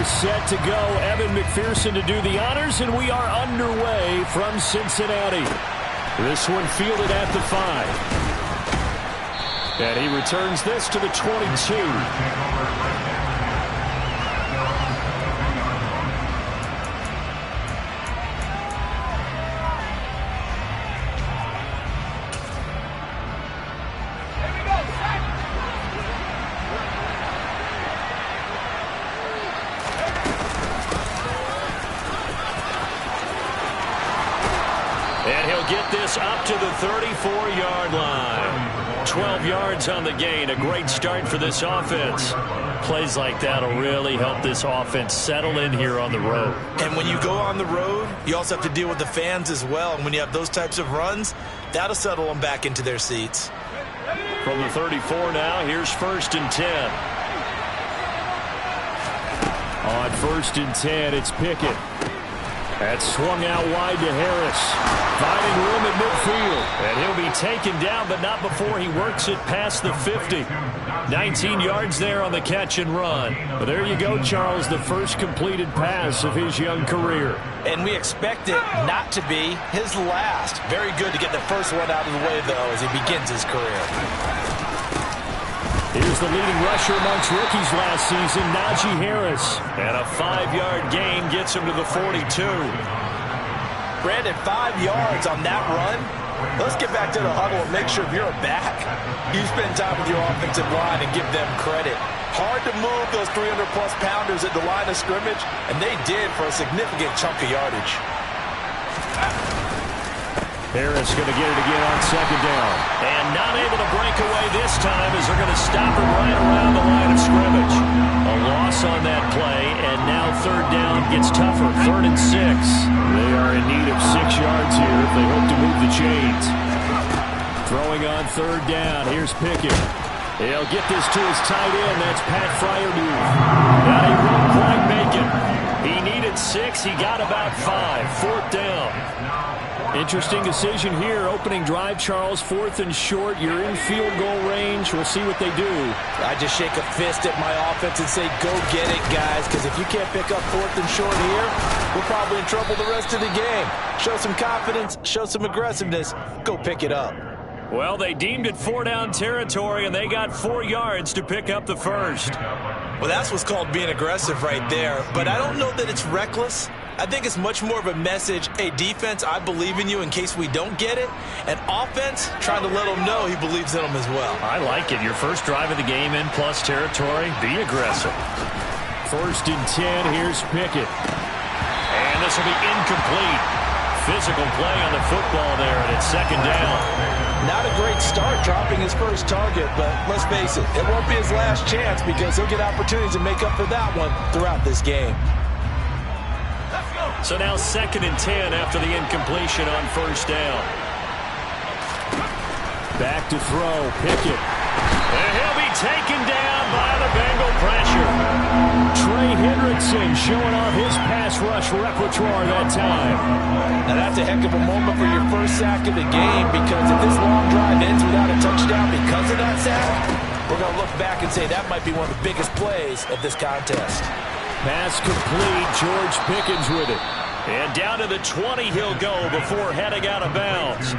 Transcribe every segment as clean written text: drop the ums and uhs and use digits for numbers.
are set to go. Evan McPherson to do the honors, and we are underway from Cincinnati. This one fielded at the 5. And he returns this to the 22. And he'll get this up to the 34-yard line. 12 yards on the gain. A great start for this offense. Plays like that will really help this offense settle in here on the road. And when you go on the road, you also have to deal with the fans as well. And when you have those types of runs, that'll settle them back into their seats. From the 34 now, here's 1st and 10. On 1st and 10, it's Pickett. That's swung out wide to Harris. Finding room at midfield. And he'll be taken down, but not before he works it past the 50. 19 yards there on the catch and run. Well, there you go, Charles, the first completed pass of his young career. And we expect it not to be his last. Very good to get the first one out of the way, though, as he begins his career. Here's the leading rusher amongst rookies last season, Najee Harris. And a 5-yard gain gets him to the 42. Brandon, 5 yards on that run. Let's get back to the huddle and make sure if you're back, you spend time with your offensive line and give them credit. Hard to move those 300-plus pounders at the line of scrimmage, and they did for a significant chunk of yardage. Harris going to get it again on 2nd down. And not able to break away this time as they're going to stop him right around the line of scrimmage. A loss on that play, and now 3rd down gets tougher. 3rd and 6. They are in need of 6 yards here if they hope to move the chains. Throwing on 3rd down. Here's Pickett. He'll get this to his tight end. That's Pat Freiermuth. Now he won't quite make it. He needed 6. He got about 5. 4th down. Interesting decision here. Opening drive, Charles. 4th and short. You're in field goal range. We'll see what they do. I just shake a fist at my offense and say, go get it, guys, because if you can't pick up 4th and short here, we're probably in trouble the rest of the game. Show some confidence, show some aggressiveness, go pick it up. Well, they deemed it 4-down territory, and they got 4 yards to pick up the first. Well, that's what's called being aggressive right there, but I don't know that it's reckless. I think it's much more of a message, hey, defense, I believe in you in case we don't get it. And offense, trying to let them know he believes in them as well. I like it. Your first drive of the game in plus territory, be aggressive. 1st and 10, here's Pickett. And this will be incomplete. Physical play on the football there, and it's 2nd down. Not a great start dropping his first target, but let's face it, it won't be his last chance because he'll get opportunities to make up for that one throughout this game. So now 2nd and 10 after the incompletion on 1st down. Back to throw, Pickett. And he'll be taken down by the Bengal pressure. Trey Hendrickson showing off his pass rush repertoire that time. Now that's a heck of a moment for your first sack of the game, because if this long drive ends without a touchdown because of that sack, we're going to look back and say that might be one of the biggest plays of this contest. Pass complete. George Pickens with it. And down to the 20 he'll go before heading out of bounds.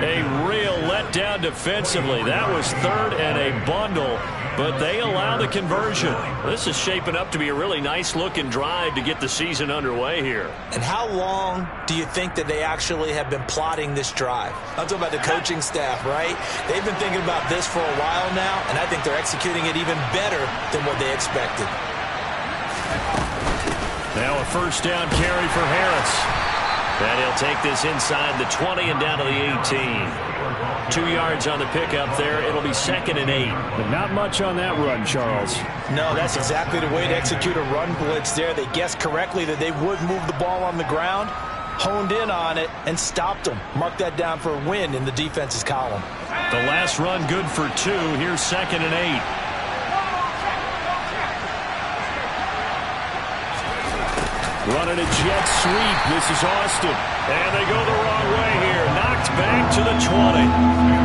A real letdown defensively. That was 3rd and a bundle, but they allow the conversion. This is shaping up to be a really nice-looking drive to get the season underway here. And how long do you think that they actually have been plotting this drive? I'm talking about the coaching staff, right? They've been thinking about this for a while now, and I think they're executing it even better than what they expected. Now a 1st down carry for Harris. And he'll take this inside the 20 and down to the 18. 2 yards on the pickup there. It'll be 2nd and 8. But not much on that run, Charles. No, that's exactly the way to execute a run blitz there. They guessed correctly that they would move the ball on the ground, honed in on it, and stopped them. Mark that down for a win in the defense's column. The last run good for 2. Here's 2nd and 8. Running a jet sweep. This is Austin. And they go the wrong way here. Knocked back to the 20.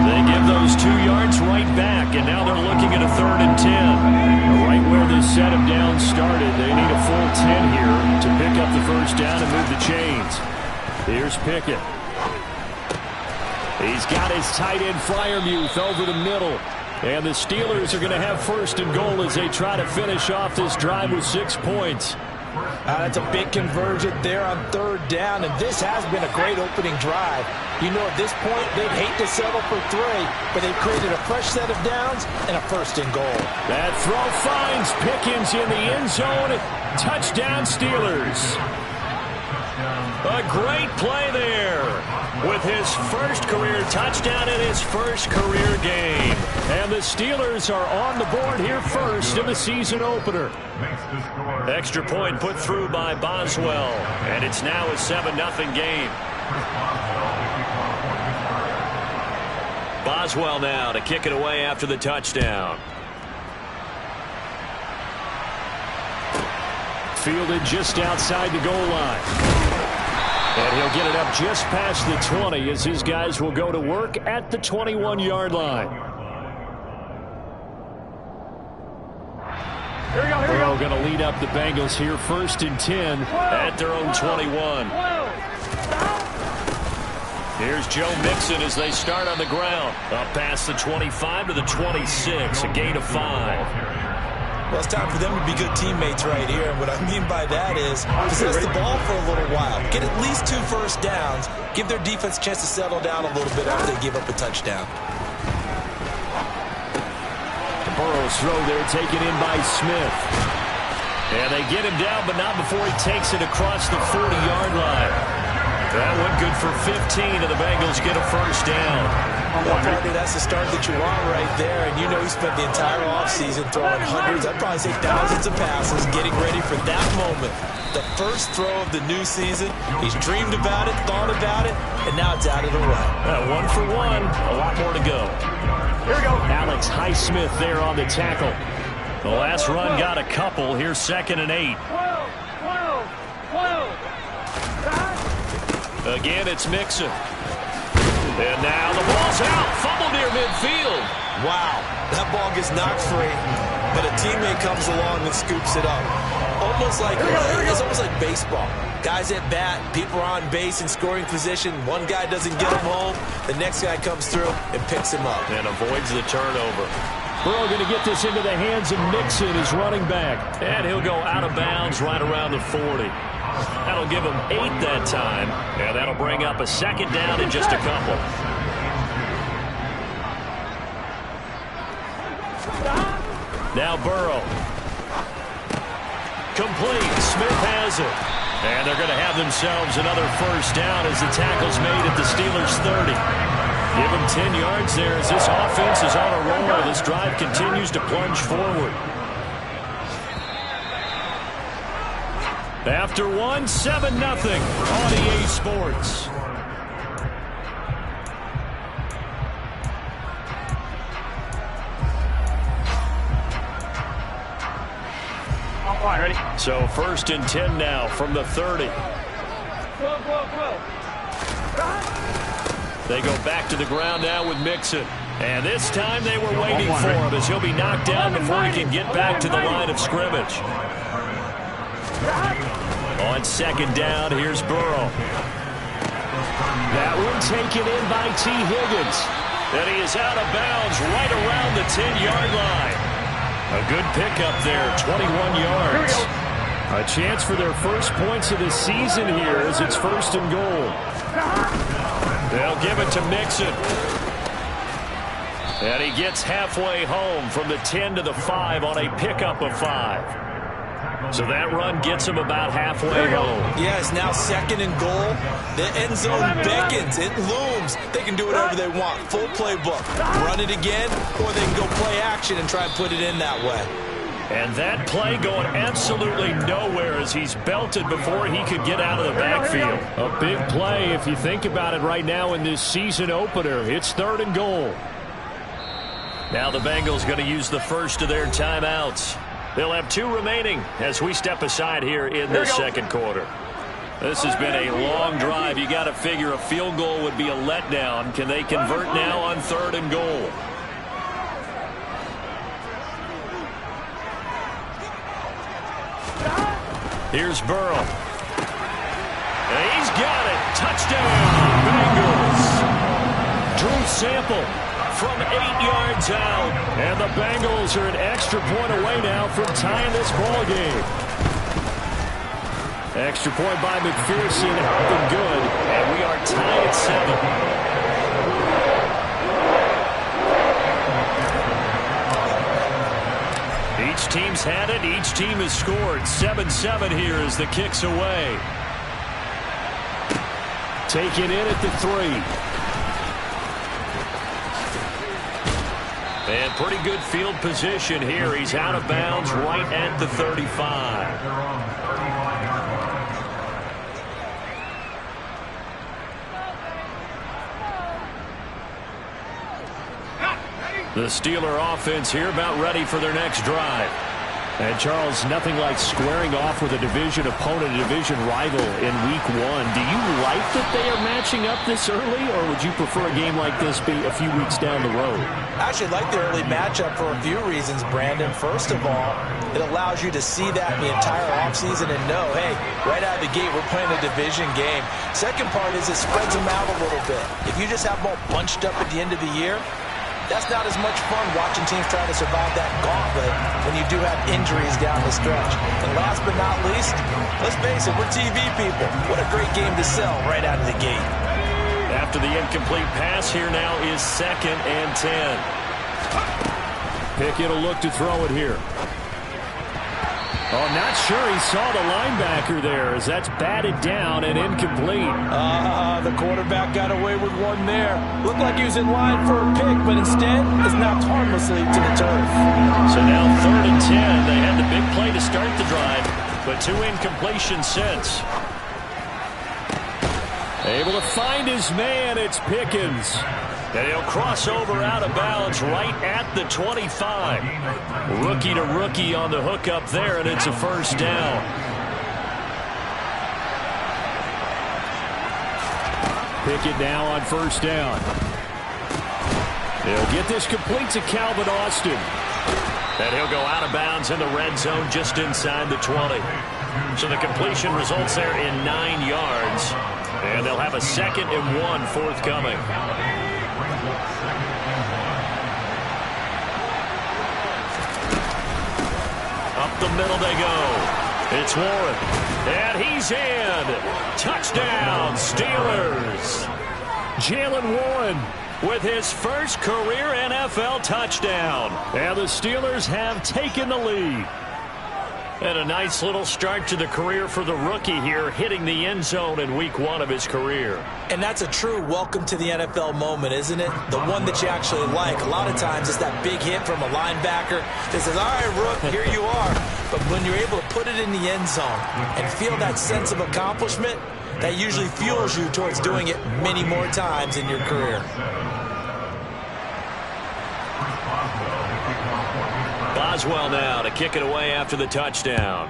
They give those 2 yards right back, and now they're looking at a 3rd and 10. Right where this set of downs started, they need a full 10 here to pick up the first down and move the chains. Here's Pickett. He's got his tight end Freiermuth over the middle. And the Steelers are going to have first and goal as they try to finish off this drive with 6 points. That's a big conversion there on third down, and this has been a great opening drive. You know, at this point, they'd hate to settle for 3, but they've created a fresh set of downs and a first and goal. That throw finds Pickens in the end zone. Touchdown, Steelers. A great play there with his first career touchdown in his first career game. And the Steelers are on the board here first in the season opener. Extra point put through by Boswell, and it's now a 7-0 game. Boswell now to kick it away after the touchdown. Fielded just outside the goal line. And he'll get it up just past the 20 as his guys will go to work at the 21-yard line. Burrow going to lead up the Bengals here first and 10 at their own 21. Here's Joe Mixon as they start on the ground. Up past the 25 to the 26, a gain of 5. Well, it's time for them to be good teammates right here. And what I mean by that is possess the ball for a little while. Get at least 2 first downs. Give their defense a chance to settle down a little bit after they give up a touchdown. Burrow's throw there taken in by Smith. And they get him down, but not before he takes it across the 40-yard line. That went good for 15, and the Bengals get a first down. Well, partner, that's the start that you want right there. And you know he spent the entire offseason throwing hundreds, I'd probably say thousands of passes, getting ready for that moment. The first throw of the new season. He's dreamed about it, thought about it, and now it's out of the way. 1 for 1, a lot more to go. Here we go. Alex Highsmith there on the tackle. The last run got a couple. Here's 2nd and 8. Again, it's Mixon. And now the ball's out. Fumble near midfield. Wow, that ball gets knocked free, but a teammate comes along and scoops it up. It's almost like baseball. Guys at bat, people are on base in scoring position. One guy doesn't get him home. The next guy comes through and picks him up. And avoids the turnover. Burrow going to get this into the hands of Mixon, his running back. And he'll go out of bounds right around the 40. That'll give him 8 that time. And that'll bring up a 2nd down in just a couple. Now Burrow. Complete. Smith has it. And they're going to have themselves another first down as the tackle's made at the Steelers' 30. Give him 10 yards there as this offense is on a roll. This drive continues to plunge forward. After 1, 7-0 on EA Sports. All right, ready? So 1st and 10 now from the 30. They go back to the ground now with Mixon. And this time they were waiting for him as he'll be knocked down before he can get back to the line of scrimmage. On 2nd down, here's Burrow. That one taken in by T. Higgins. And he is out of bounds right around the 10-yard line. A good pickup there, 21 yards. A chance for their first points of the season here as it's 1st and goal. They'll give it to Mixon. And he gets halfway home from the 10 to the 5 on a pickup of 5. So that run gets him about halfway home. Yeah, it's now 2nd and goal. The end zone beckons. It looms. They can do whatever they want. Full playbook. Run it again, or they can go play action and try and put it in that way. And that play going absolutely nowhere as he's belted before he could get out of the backfield. A big play if you think about it right now in this season opener. It's 3rd and goal. Now the Bengals going to use the first of their timeouts. They'll have 2 remaining as we step aside here in the 2nd quarter. This has been a long drive. You got to figure a field goal would be a letdown. Can they convert now on 3rd and goal? Here's Burrow. And he's got it. Touchdown, Bengals. Drew Sample from 8 yards out. And the Bengals are an extra point away now from tying this ball game. Extra point by McPherson, helping good. And we are tied at 7. Each team's had it. Each team has scored. 7-7 here as the kick's away. Taken in at the 3. And pretty good field position here. He's out of bounds right at the 35. The Steeler offense here about ready for their next drive. And, Charles, nothing like squaring off with a division opponent, a division rival in Week 1. Do you like that they are matching up this early, or would you prefer a game like this be a few weeks down the road? I actually like the early matchup for a few reasons, Brandon. First of all, it allows you to see that in the entire offseason and know, hey, right out of the gate, we're playing a division game. Second part is it spreads them out a little bit. If you just have them all bunched up at the end of the year, that's not as much fun watching teams trying to survive that gauntlet when you do have injuries down the stretch. And last but not least, let's face it, we're TV people. What a great game to sell right out of the gate. After the incomplete pass, here now is 2nd and 10. Pickett will look to throw it here. Oh, not sure he saw the linebacker there as that's batted down and incomplete. The quarterback got away with one there. Looked like he was in line for a pick, but instead is knocked harmlessly to the turf. So now 3rd and 10. They had the big play to start the drive, but 2 incompletions since. Able to find his man. It's Pickens. And he'll cross over out of bounds right at the 25. Rookie to rookie on the hook up there, and it's a first down. Pickett now on first down. They'll get this complete to Calvin Austin. And he'll go out of bounds in the red zone just inside the 20. So the completion results there in 9 yards. And they'll have a 2nd and 1 forthcoming. Up the middle they go. It's Warren. And he's in. Touchdown, Steelers. Jaylen Warren with his first career NFL touchdown. And the Steelers have taken the lead. And a nice little start to the career for the rookie here, hitting the end zone in Week 1 of his career. And that's a true welcome to the NFL moment, isn't it? The one that you actually like. A lot of times it's that big hit from a linebacker that says, all right, Rook, here you are. But when you're able to put it in the end zone and feel that sense of accomplishment, that usually fuels you towards doing it many more times in your career. Boswell now to kick it away after the touchdown.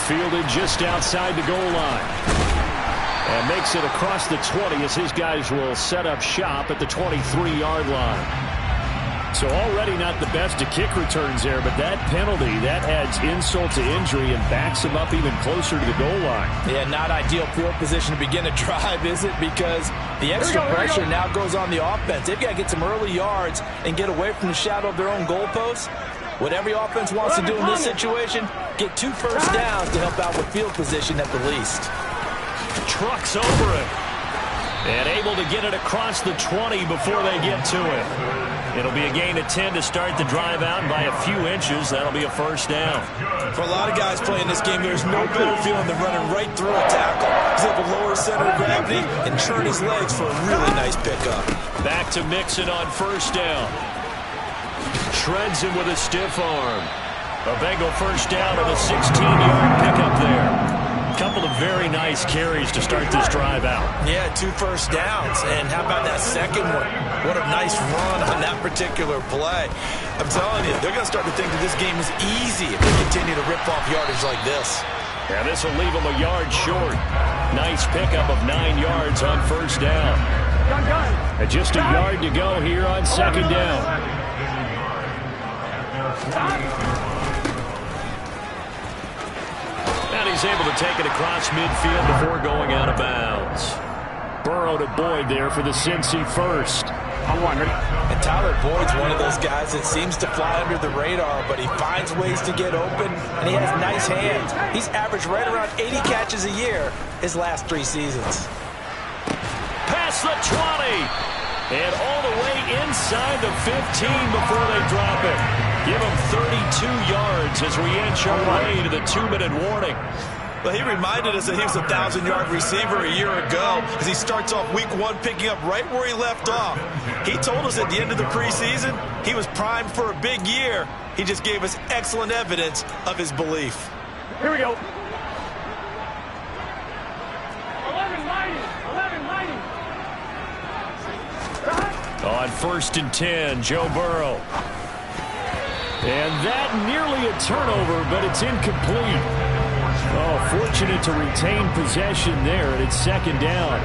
Fielded just outside the goal line. And makes it across the 20 as his guys will set up shop at the 23-yard line. So already not the best of kick returns there, but that penalty, that adds insult to injury and backs him up even closer to the goal line. Yeah, not ideal field position to begin a drive, is it? Because the extra pressure now goes on the offense. They've got to get some early yards and get away from the shadow of their own goalposts. What every offense wants to do in this situation, get 2 first downs to help out with field position at the least. Trucks over it. And able to get it across the 20 before they get to it. It'll be a gain of 10 to start the drive out, and by a few inches, that'll be a first down. For a lot of guys playing this game, there's no better feeling than running right through a tackle. He's able to lower center of gravity and churn his legs for a really nice pickup. Back to Mixon on first down. Shreds him with a stiff arm. A Bengal first down and a 16-yard pickup there. Couple of very nice carries to start this drive out. Yeah, 2 first downs. And how about that second one? What a nice run on that particular play. I'm telling you, they're going to start to think that this game is easy if they continue to rip off yardage like this. Yeah, this will leave them a yard short. Nice pickup of 9 yards on first down. And just a yard to go here on second down. he's able to take it across midfield before going out of bounds. Burrow to Boyd there for the Cincy first. And Tyler Boyd's one of those guys that seems to fly under the radar, but he finds ways to get open, and he has nice hands. He's averaged right around 80 catches a year his last 3 seasons. Past the 20. And all the way inside the 15 before they drop it. Give him 32 yards as we inch our way to the 2-minute warning. Well, he reminded us that he was a 1,000-yard receiver a year ago as he starts off week 1 picking up right where he left off. He told us at the end of the preseason he was primed for a big year. He just gave us excellent evidence of his belief. Here we go. 11 lighting. On 1st and 10, Joe Burrow. And that nearly a turnover, but it's incomplete. Oh, fortunate to retain possession there, and it's 2nd down.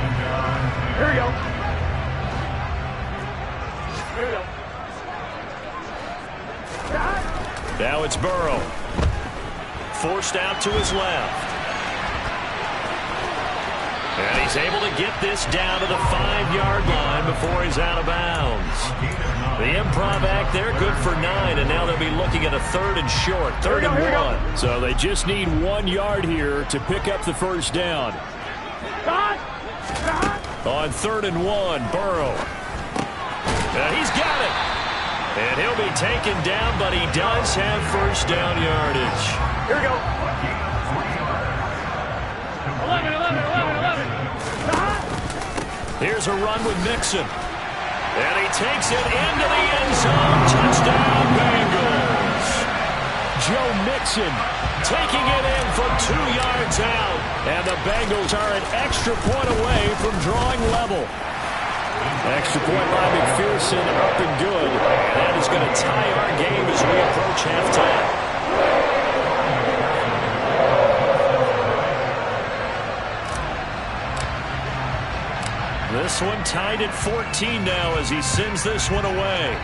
Here we go. Now it's Burrow. Forced out to his left. And he's able to get this down to the 5-yard line before he's out of bounds. The improv act there, good for 9, and now they'll be looking at a 3rd and short, 3rd and 1. So they just need 1 yard here to pick up the first down. On 3rd and 1, Burrow. He's got it. And he'll be taken down, but he does have first down yardage. Here we go. 11. Here's a run with Mixon. And he takes it into the end zone. Touchdown, Bengals. Joe Mixon taking it in from 2 yards out. And the Bengals are an extra point away from drawing level. Extra point by McPherson, up and good. That is going to tie our game as we approach halftime. This one tied at 14 now as he sends this one away.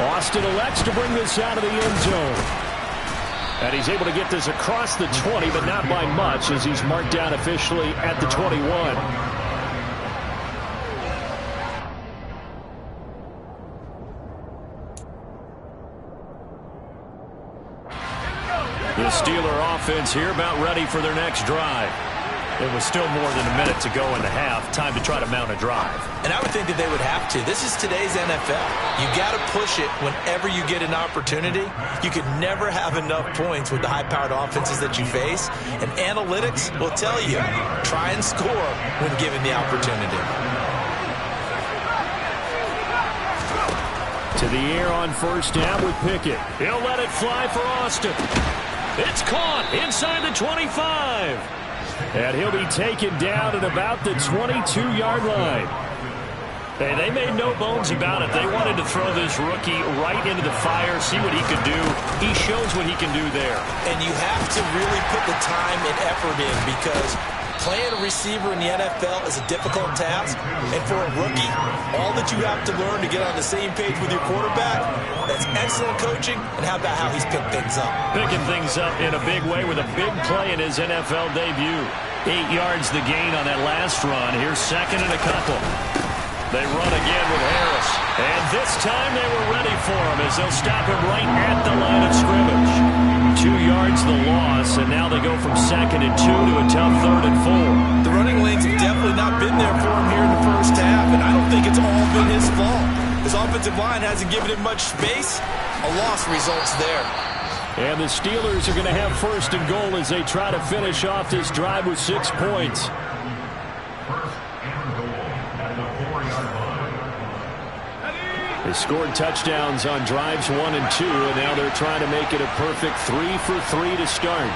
Austin elects to bring this out of the end zone. And he's able to get this across the 20, but not by much, as he's marked down officially at the 21. The Steeler offense here about ready for their next drive. It was still more than a minute to go in the half. Time to try to mount a drive. And I would think that they would have to. This is today's NFL. You got to push it whenever you get an opportunity. You can never have enough points with the high-powered offenses that you face. And analytics will tell you, try and score when given the opportunity. To the air on 1st down with Pickett. He'll let it fly for Austin. It's caught inside the 25. And he'll be taken down at about the 22-yard line. Hey, they made no bones about it. They wanted to throw this rookie right into the fire, see what he could do. He shows what he can do there. And you have to really put the time and effort in, because playing a receiver in the NFL is a difficult task. And for a rookie, all that you have to learn to get on the same page with your quarterback, that's excellent coaching. And how about how he's picked things up? Picking things up in a big way with a big play in his NFL debut. 8 yards the gain on that last run. Here's 2nd and a couple. They run again with Harris. And this time they were ready for him as they'll stop him right at the line of scrimmage. 2 yards the loss, and now they go from 2nd and 2 to a tough 3rd and 4. The running lanes have definitely not been there for him here in the first half, and I don't think it's all been his fault. His offensive line hasn't given him much space. A loss results there. And the Steelers are going to have 1st and goal as they try to finish off this drive with 6 points. They scored touchdowns on drives 1 and 2, and now they're trying to make it a perfect 3 for 3 to start.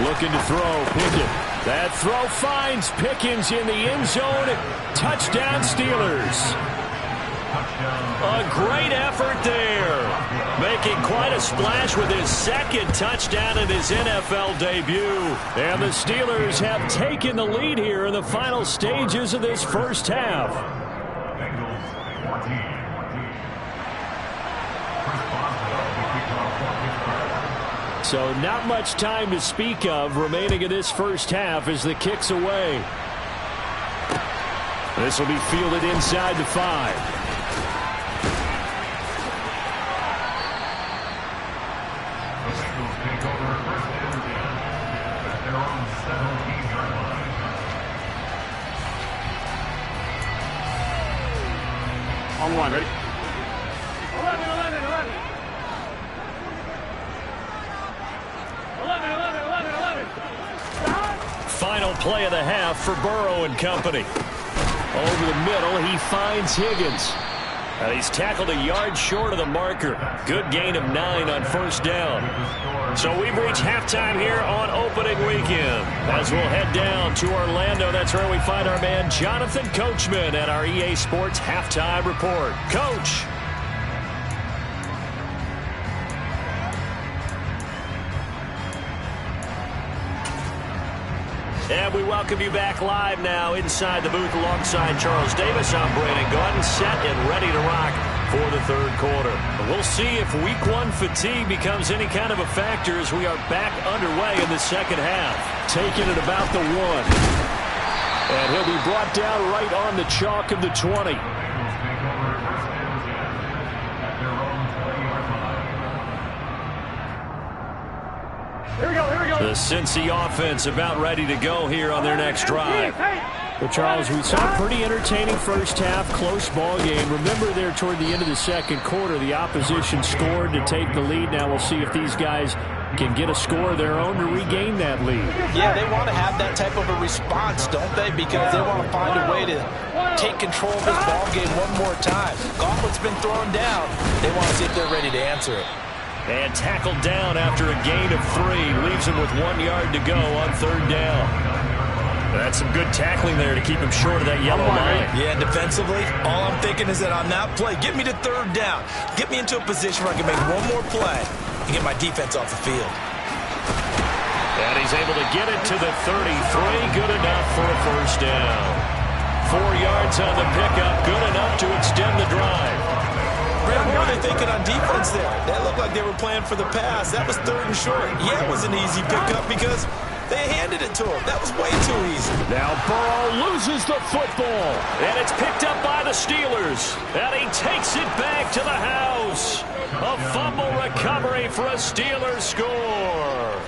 Looking to throw, Pickett. That throw finds Pickens in the end zone. Touchdown, Steelers. A great effort there. Making quite a splash with his 2nd touchdown in his NFL debut. And the Steelers have taken the lead here in the final stages of this first half. So not much time to speak of remaining in this first half as the kick's away. This will be fielded inside the 5. On one, ready? 11. 11. Final play of the half for Burrow and company. Over the middle, he finds Higgins. And he's tackled a yard short of the marker. Good gain of 9 on first down. So we've reached halftime here on opening weekend. As we'll head down to Orlando, that's where we find our man Jonathan Coachman at our EA Sports Halftime Report. Coach. And we welcome you back live now inside the booth alongside Charles Davis. I'm Brandon Gaudin, set and ready to rock for the third quarter. We'll see if week 1 fatigue becomes any kind of a factor as we are back underway in the second half. Taking it about the 1. And he'll be brought down right on the chalk of the 20. Here we go. The Cincy offense about ready to go here on their next drive. Well, Charles, we saw a pretty entertaining first half, close ball game. Remember there toward the end of the second quarter, the opposition scored to take the lead. Now we'll see if these guys can get a score of their own to regain that lead. Yeah, they want to have that type of a response, don't they? Because they want to find a way to take control of this ball game one more time. Gauntlet's been thrown down. They want to see if they're ready to answer it. And tackled down after a gain of 3. Leaves him with 1 yard to go on third down. That's some good tackling there to keep him short of that yellow line. Yeah, and defensively, all I'm thinking is that on that play, get me to third down. Get me into a position where I can make one more play and get my defense off the field. And he's able to get it to the 33. Good enough for a first down. 4 yards on the pickup. Good enough to extend the drive. Brad, what were they thinking on defense there? That looked like they were playing for the pass. That was 3rd and short. Yeah, it was an easy pickup because they handed it to him. That was way too easy. Now Burrow loses the football. And it's picked up by the Steelers. And he takes it back to the house. A fumble recovery for a Steelers score.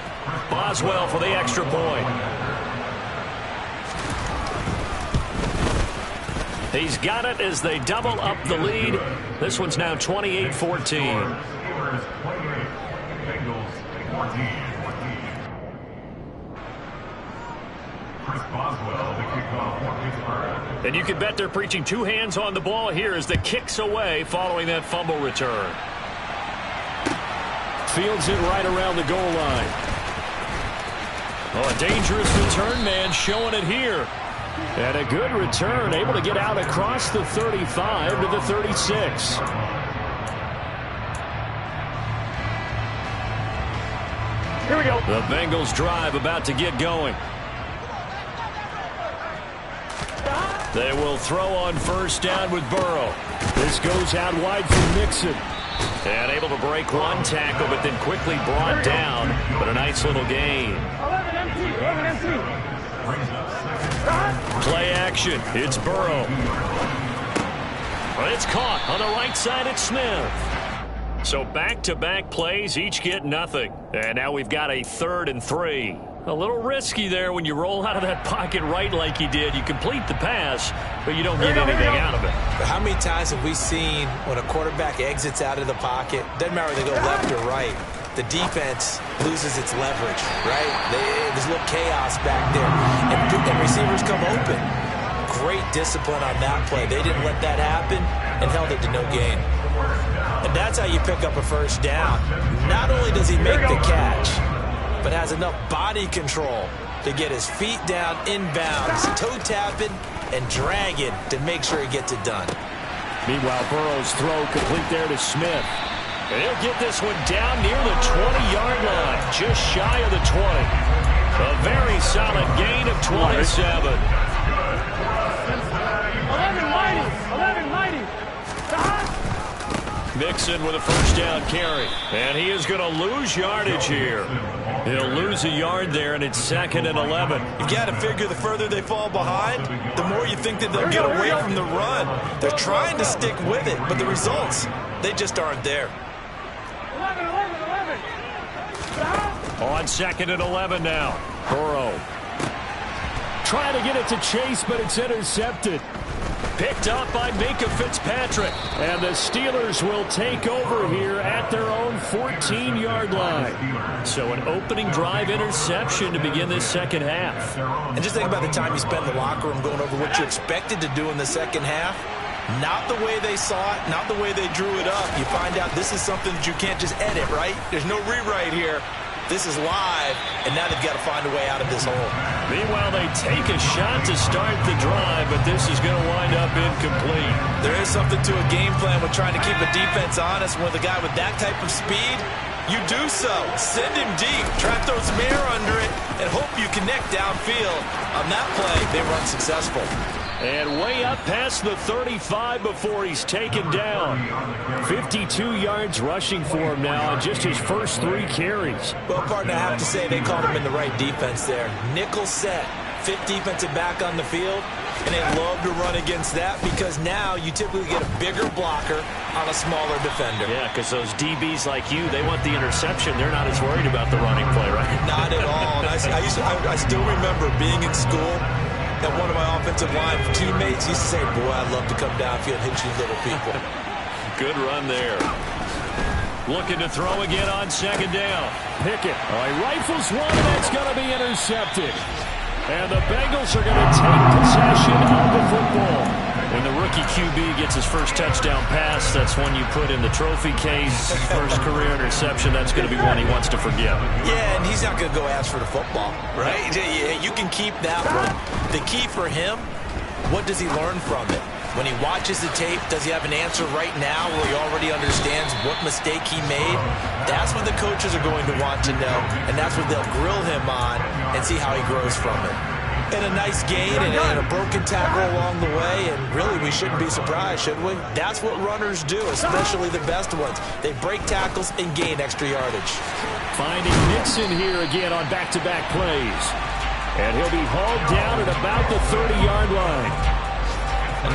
Boswell for the extra point. He's got it as they double up the lead. This one's now 28-14. And you can bet they're preaching 2 hands on the ball here as the kick's away following that fumble return. Fields it right around the goal line. Oh, a dangerous return man showing it here. And a good return, able to get out across the 35 to the 36. Here we go. The Bengals drive about to get going. They will throw on first down with Burrow. This goes out wide for Mixon. And able to break one tackle, but then quickly brought down. But a nice little gain. 11 empty. Play action. It's Burrow. It's caught on the right side at Smith. So back-to-back plays, each get nothing. And now we've got a 3rd and 3. A little risky there when you roll out of that pocket right like you did. You complete the pass, but you don't get anything out of it. But how many times have we seen when a quarterback exits out of the pocket, doesn't matter whether they go left or right, the defense loses its leverage, right? There's a little chaos back there, and receivers come open. Great discipline on that play. They didn't let that happen and held it to no gain. And that's how you pick up a first down. Not only does he make the catch, but has enough body control to get his feet down inbounds, toe tapping and dragging to make sure he gets it done. Meanwhile, Burrow's throw complete there to Smith. And he'll get this one down near the 20-yard line, just shy of the 20. A very solid gain of 27. 11 mighty. Mixon with a first down carry. And he is going to lose yardage here. He'll lose a yard there, and it's 2nd and 11. You've got to figure the further they fall behind, the more you think that they'll get away from the run. They're trying to stick with it, but the results, they just aren't there. 11. On 2nd and 11 now. Burrow trying to get it to Chase, but it's intercepted. Picked up by Minkah Fitzpatrick. And the Steelers will take over here at their own 14-yard line. So an opening drive interception to begin this second half. And just think about the time you spend in the locker room going over what you expected to do in the second half. Not the way they saw it, not the way they drew it up. You find out this is something that you can't just edit, right? There's no rewrite here. This is live, and now they've got to find a way out of this hole. Meanwhile, they take a shot to start the drive, but this is going to wind up incomplete. There is something to a game plan with trying to keep a defense honest. With a guy with that type of speed, you do so. Send him deep, try to throw some air under it, and hope you connect downfield. On that play, they were unsuccessful. And way up past the 35 before he's taken down. 52 yards rushing for him now on just his first 3 carries. Well, partner, I have to say they called him in the right defense there. Nickel set, 5th defensive back on the field, and they love to run against that because now you typically get a bigger blocker on a smaller defender. Yeah, because those DBs like you, they want the interception. They're not as worried about the running play, right? Not at all. And I still remember being in school, and one of my offensive line teammates used to say, boy, I'd love to come downfield and hit you little people. Good run there. Looking to throw again on 2nd down. Pickett. He rifles one, and that's going to be intercepted. And the Bengals are going to take possession of the football. When the rookie QB gets his first touchdown pass, that's one you put in the trophy case. First career interception, that's going to be one he wants to forget. Yeah, and he's not going to go ask for the football, right? You can keep that one. The key for him, what does he learn from it? When he watches the tape, does he have an answer right now where he already understands what mistake he made? That's what the coaches are going to want to know, and that's what they'll grill him on and see how he grows from it. And a nice gain and a broken tackle along the way, and really we shouldn't be surprised, should we? That's what runners do, especially the best ones. They break tackles and gain extra yardage. Finding Mixon here again on back-to-back plays. And he'll be hauled down at about the 30-yard line.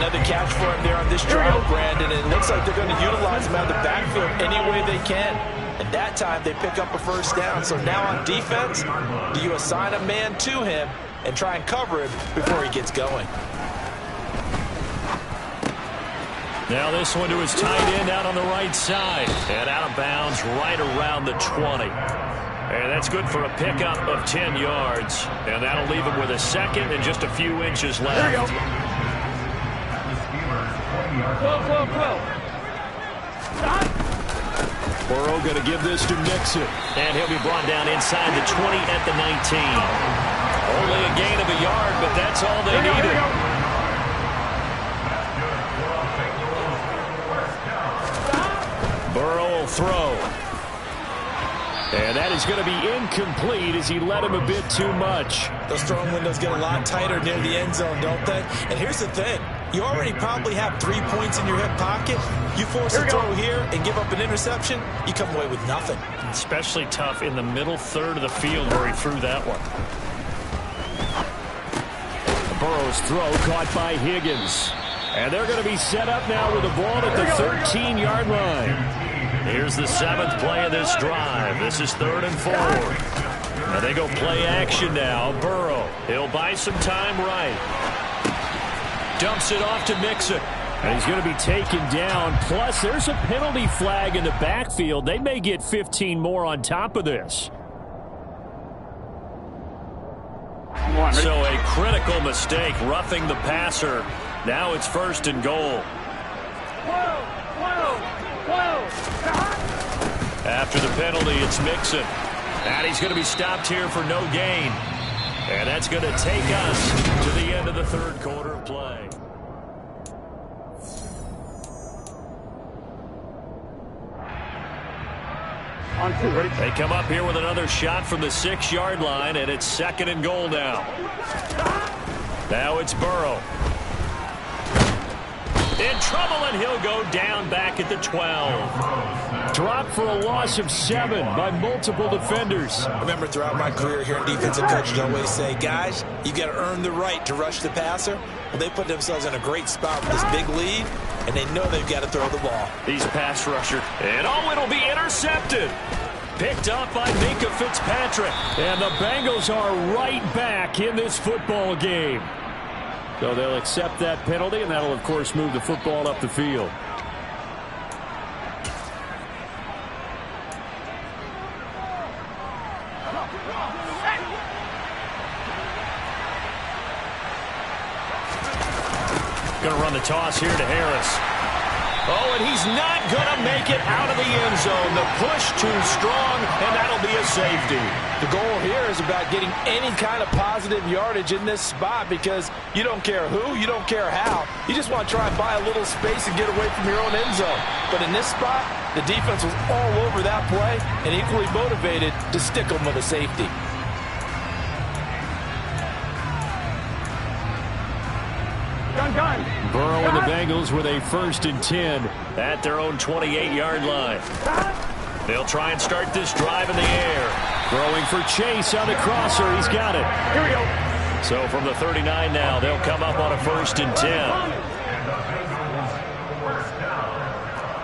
Another catch for him there on this drive, Brandon, and it looks like they're going to utilize him out of the backfield any way they can. And that time they pick up a first down. So now on defense, do you assign a man to him and try and cover him before he gets going? Now this one to his tight end out on the right side. And out of bounds right around the 20. And that's good for a pickup of 10 yards. And that'll leave him with a second and just a few inches left. There you go. 12. Stop. Burrow going to give this to Mixon. And he'll be brought down inside the 20 at the 19. Only a gain of a yard, but that's all they needed. Burrow will throw. And that is going to be incomplete as he let him a bit too much. Those throwing windows get a lot tighter near the end zone, don't they? And here's the thing. You already probably have 3 points in your hip pocket. You force a throw here and give up an interception, you come away with nothing. Especially tough in the middle third of the field where he threw that one. Burrow's throw caught by Higgins. And they're going to be set up now with the ball at the 13-yard line. Here's the 7th play of this drive. This is 3rd and 4. And they go play action now. Burrow, he'll buy some time right. Dumps it off to Mixon. And he's going to be taken down. Plus, there's a penalty flag in the backfield. They may get 15 more on top of this. So a critical mistake, roughing the passer. Now it's 1st and goal. After the penalty, it's Mixon. And he's going to be stopped here for no gain. And that's going to take us to the end of the 3rd quarter of play. On 2, ready? They come up here with another shot from the 6-yard line, and it's 2nd and goal now. Now it's Burrow. In trouble, and he'll go down back at the 12. Dropped for a loss of 7 by multiple defenders. I remember throughout my career here in defensive coaches always say, guys, you got to earn the right to rush the passer. Well, they put themselves in a great spot with this big lead, and they know they've got to throw the ball. He's a pass rusher. And it'll be intercepted. Picked up by Minkah Fitzpatrick. And the Bengals are right back in this football game. So they'll accept that penalty, and that'll, of course, move the football up the field. Going to run the toss here to Harris. Oh, and he's not going to make it out of the end zone. The push too strong, and that'll be a safety. The goal here is about getting any kind of positive yardage in this spot because you don't care who, you don't care how. You just want to try and buy a little space and get away from your own end zone. But in this spot, the defense was all over that play and equally motivated to stick them with a safety. Burrow and the Bengals with a 1st and 10 at their own 28-yard line. They'll try and start this drive in the air. Throwing for Chase on the crosser. He's got it. Here we go. So from the 39 now, they'll come up on a 1st and 10.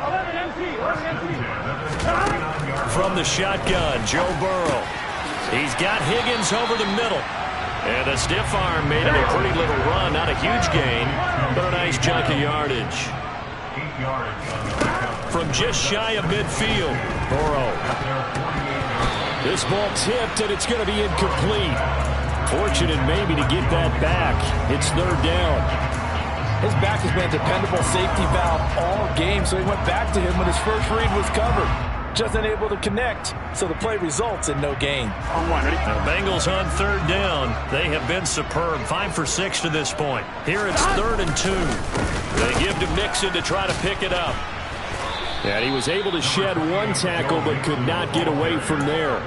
11 empty. From the shotgun, Joe Burrow. He's got Higgins over the middle. And a stiff arm made it a pretty little run. Not a huge gain, but a nice chunk of yardage. From just shy of midfield, Burrow. This ball tipped, and it's going to be incomplete. Fortunate maybe to get that back. It's 3rd down. His back has been a dependable safety valve all game, so he went back to him when his first read was covered. Just unable to connect, so the play results in no gain. On 1, ready? The Bengals on 3rd down. They have been superb. 5 for 6 to this point. Here it's 3rd and 2. They give to Mixon to try to pick it up. And he was able to shed 1 tackle, but could not get away from there.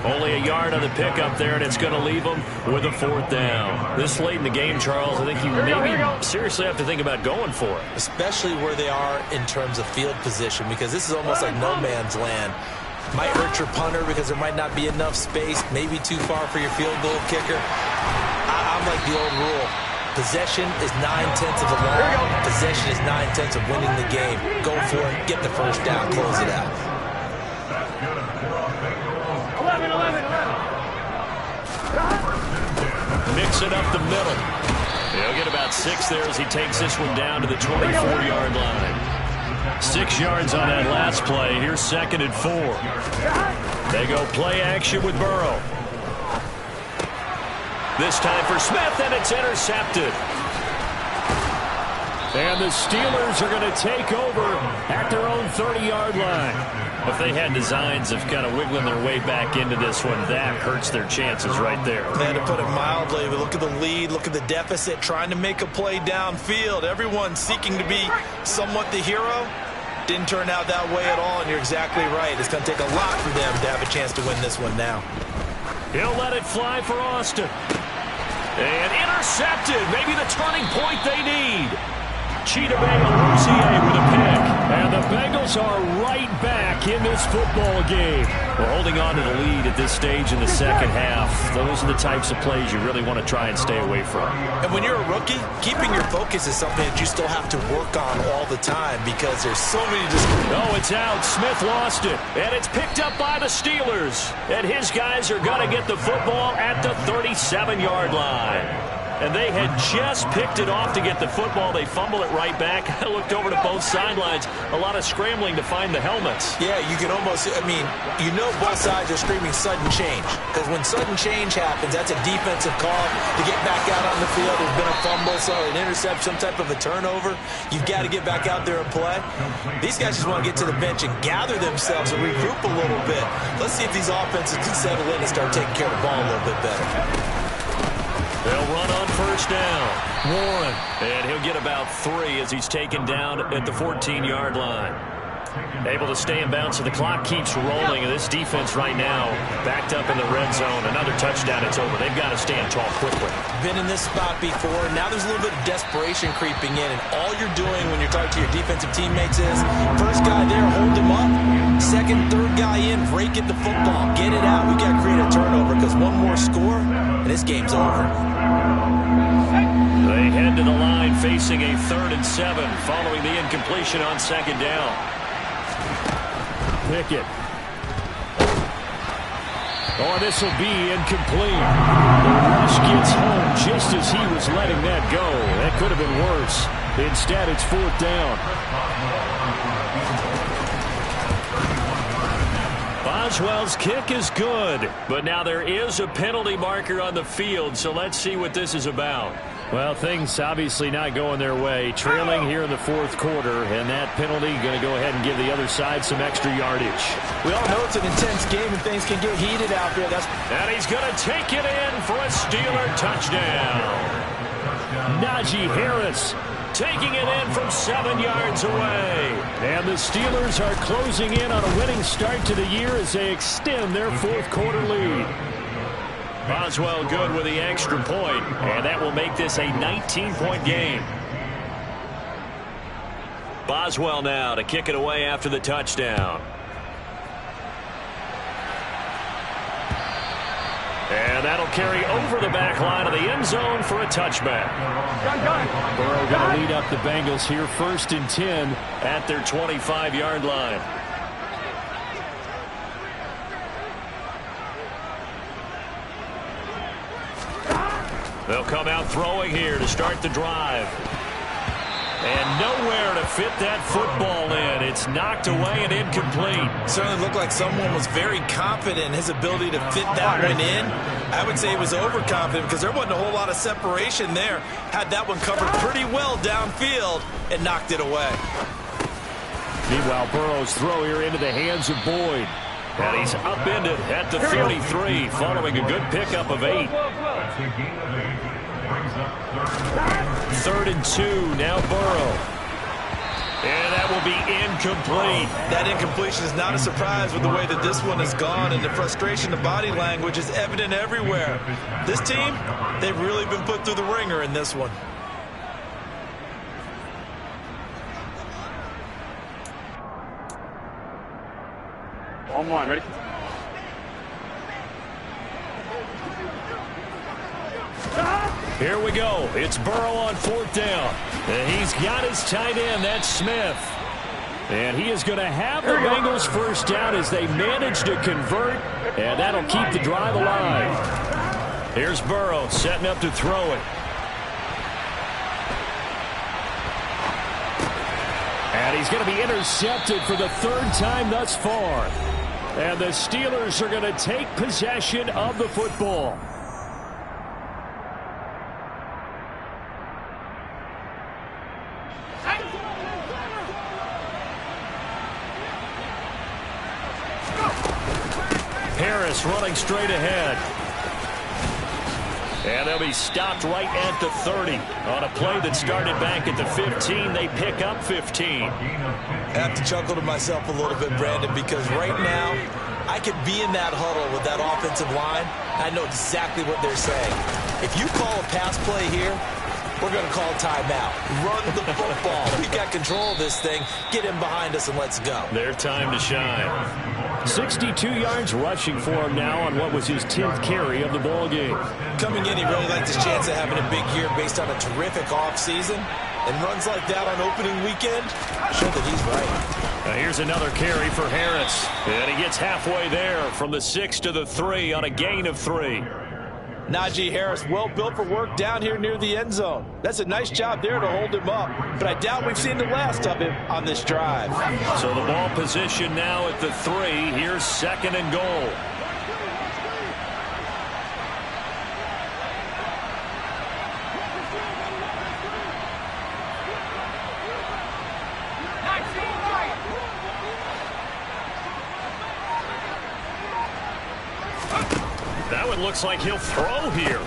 Only a yard on the pickup there, and it's going to leave them with a 4th down. This late in the game, Charles, I think you maybe seriously have to think about going for it. Especially where they are in terms of field position, because this is almost like no man's land. Might hurt your punter because there might not be enough space, maybe too far for your field goal kicker. I'm like the old rule. Possession is 9/10 of the ball. Possession is 9/10 of winning the game. Go for it, get the 1st down, close it out. 11. Mixon up the middle. He'll get about 6 there as he takes this one down to the 24-yard line. 6 yards on that last play. Here's 2nd and 4. They go play action with Burrow. This time for Smith, and it's intercepted. And the Steelers are going to take over at their own 30-yard line. If they had designs of kind of wiggling their way back into this one, that hurts their chances right there. They had to put it mildly, but look at the lead, look at the deficit, trying to make a play downfield. Everyone seeking to be somewhat the hero. Didn't turn out that way at all, and you're exactly right. It's going to take a lot for them to have a chance to win this one now. He'll let it fly for Austin. And intercepted. Maybe the turning point they need. Chidobe Awuzie with a pick. And the Bengals are right back in this football game. We're holding on to the lead at this stage in the 2nd half. Those are the types of plays you really want to try and stay away from. And when you're a rookie, keeping your focus is something that you still have to work on all the time because there's so many Oh, it's out. Smith lost it. And it's picked up by the Steelers. And his guys are going to get the football at the 37-yard line. And they had just picked it off to get the football. They fumble it right back. I looked over to both sidelines. A lot of scrambling to find the helmets. Yeah, you can almost, you know both sides are screaming sudden change. Because when sudden change happens, that's a defensive call to get back out on the field. There's been a fumble, so an interception, some type of a turnover. You've got to get back out there and play. These guys just want to get to the bench and gather themselves and regroup a little bit. Let's see if these offenses can settle in and start taking care of the ball a little bit better. They'll run on 1st down. Warren. And he'll get about 3 as he's taken down at the 14-yard line. Able to stay in bounds, so the clock keeps rolling. And this defense right now backed up in the red zone. Another touchdown, it's over. They've got to stand tall quickly. Been in this spot before. Now there's a little bit of desperation creeping in. And all you're doing when you're talking to your defensive teammates is, first guy there, hold him up. Second, third guy in, break it the football. Get it out. We've got to create a turnover because one more score, and this game's over. They head to the line facing a 3rd and 7 following the incompletion on 2nd down. Pickett. Oh, this will be incomplete. The rush gets home just as he was letting that go. That could have been worse. Instead, it's 4th down. Boswell's kick is good, but now there is a penalty marker on the field, so let's see what this is about. Well, things obviously not going their way. Trailing here in the 4th quarter, and that penalty going to go ahead and give the other side some extra yardage. We all know it's an intense game and things can get heated out there. And he's going to take it in for a Steeler touchdown. Najee Harris taking it in from 7 yards away. And the Steelers are closing in on a winning start to the year as they extend their 4th quarter lead. Boswell good with the extra point, and that will make this a 19-point game. Boswell now to kick it away after the touchdown. And that'll carry over the back line of the end zone for a touchback. Burrow going to lead up the Bengals here 1st and 10 at their 25-yard line. They'll come out throwing here to start the drive. And nowhere to fit that football in. It's knocked away and incomplete. Certainly looked like someone was very confident in his ability to fit that one in. I would say he was overconfident because there wasn't a whole lot of separation there. Had that one covered pretty well downfield and knocked it away. Meanwhile, Burrow's throw here into the hands of Boyd. And he's upended at the 33 following a good pickup of 8. 3rd and 2, now Burrow. And that will be incomplete. That incompletion is not a surprise with the way that this one has gone, and the frustration, the body language is evident everywhere. This team, they've really been put through the ringer in this one. On one, ready? Here we go. It's Burrow on 4th down. And he's got his tight end. That's Smith. And he is going to have the Bengals 1st down as they manage to convert. And that'll keep the drive alive. Here's Burrow setting up to throw it. And he's going to be intercepted for the 3rd time thus far. And the Steelers are going to take possession of the football. Harris running straight ahead. And they'll be stopped right at the 30. On a play that started back at the 15, they pick up 15. I have to chuckle to myself a little bit, Brandon, because right now I could be in that huddle with that offensive line. I know exactly what they're saying. If you call a pass play here, we're going to call timeout. Run the football. We got control of this thing. Get him behind us and let's go. Their time to shine. 62 yards rushing for him now on what was his 10th carry of the ball game. Coming in, he really liked his chance of having a big year based on a terrific offseason. And runs like that on opening weekend show that he's right. Now here's another carry for Harris. And he gets halfway there from the 6 to the 3 on a gain of 3. Najee Harris, well built for work down here near the end zone. That's a nice job there to hold him up. But I doubt we've seen the last of him on this drive. So the ball position now at the 3. Here's 2nd and goal. That one looks like he'll throw here.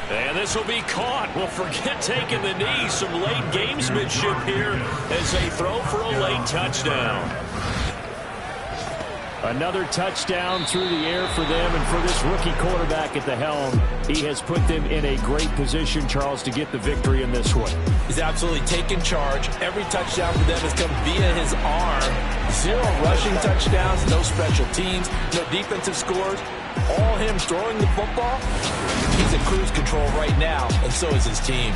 And this will be caught. Well, forget taking the knee. Some late gamesmanship here as they throw for a late touchdown. Another touchdown through the air for them, and for this rookie quarterback at the helm, he has put them in a great position, Charles, to get the victory in this one. He's absolutely taken charge. Every touchdown for them has come via his arm. 0 rushing touchdowns, no special teams, no defensive scores. All him throwing the football. He's in cruise control right now, and so is his team.